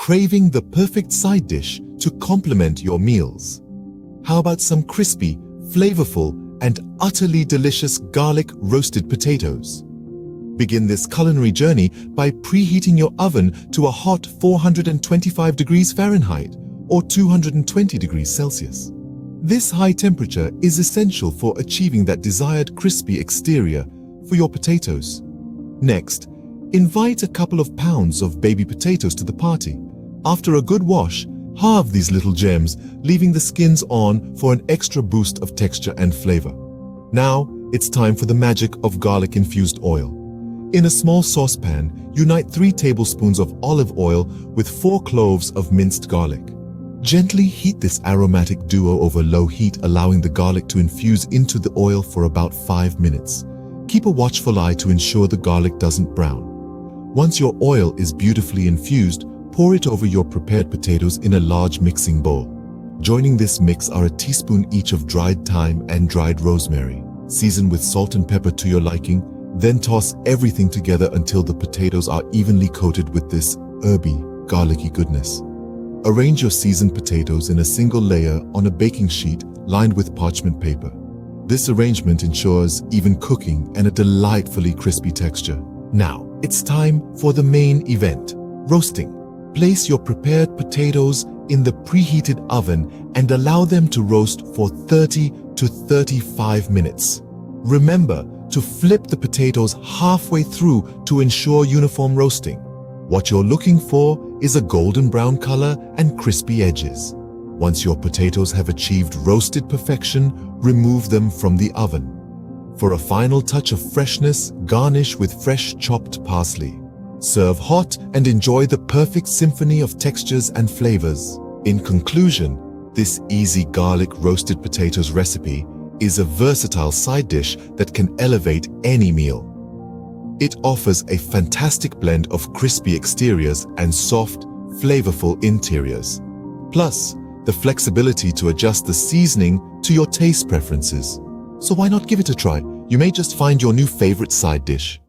Craving the perfect side dish to complement your meals? How about some crispy, flavorful, and utterly delicious garlic roasted potatoes? Begin this culinary journey by preheating your oven to a hot 425 degrees Fahrenheit or 220 degrees Celsius. This high temperature is essential for achieving that desired crispy exterior for your potatoes. Next, invite a couple of pounds of baby potatoes to the party. After a good wash, halve these little gems, leaving the skins on for an extra boost of texture and flavor. Now, it's time for the magic of garlic-infused oil. In a small saucepan, unite 3 tablespoons of olive oil with 4 cloves of minced garlic. Gently heat this aromatic duo over low heat, allowing the garlic to infuse into the oil for about 5 minutes. Keep a watchful eye to ensure the garlic doesn't brown. Once your oil is beautifully infused, pour it over your prepared potatoes in a large mixing bowl. Joining this mix are a teaspoon each of dried thyme and dried rosemary. Season with salt and pepper to your liking, then toss everything together until the potatoes are evenly coated with this herby, garlicky goodness. Arrange your seasoned potatoes in a single layer on a baking sheet lined with parchment paper. This arrangement ensures even cooking and a delightfully crispy texture. Now, it's time for the main event, roasting. Place your prepared potatoes in the preheated oven and allow them to roast for 30 to 35 minutes. Remember to flip the potatoes halfway through to ensure uniform roasting. What you're looking for is a golden brown color and crispy edges. Once your potatoes have achieved roasted perfection, remove them from the oven. For a final touch of freshness, garnish with fresh chopped parsley. Serve hot and enjoy the perfect symphony of textures and flavors. In conclusion, this easy garlic roasted potatoes recipe is a versatile side dish that can elevate any meal. It offers a fantastic blend of crispy exteriors and soft, flavorful interiors. Plus, the flexibility to adjust the seasoning to your taste preferences. So why not give it a try? You may just find your new favorite side dish.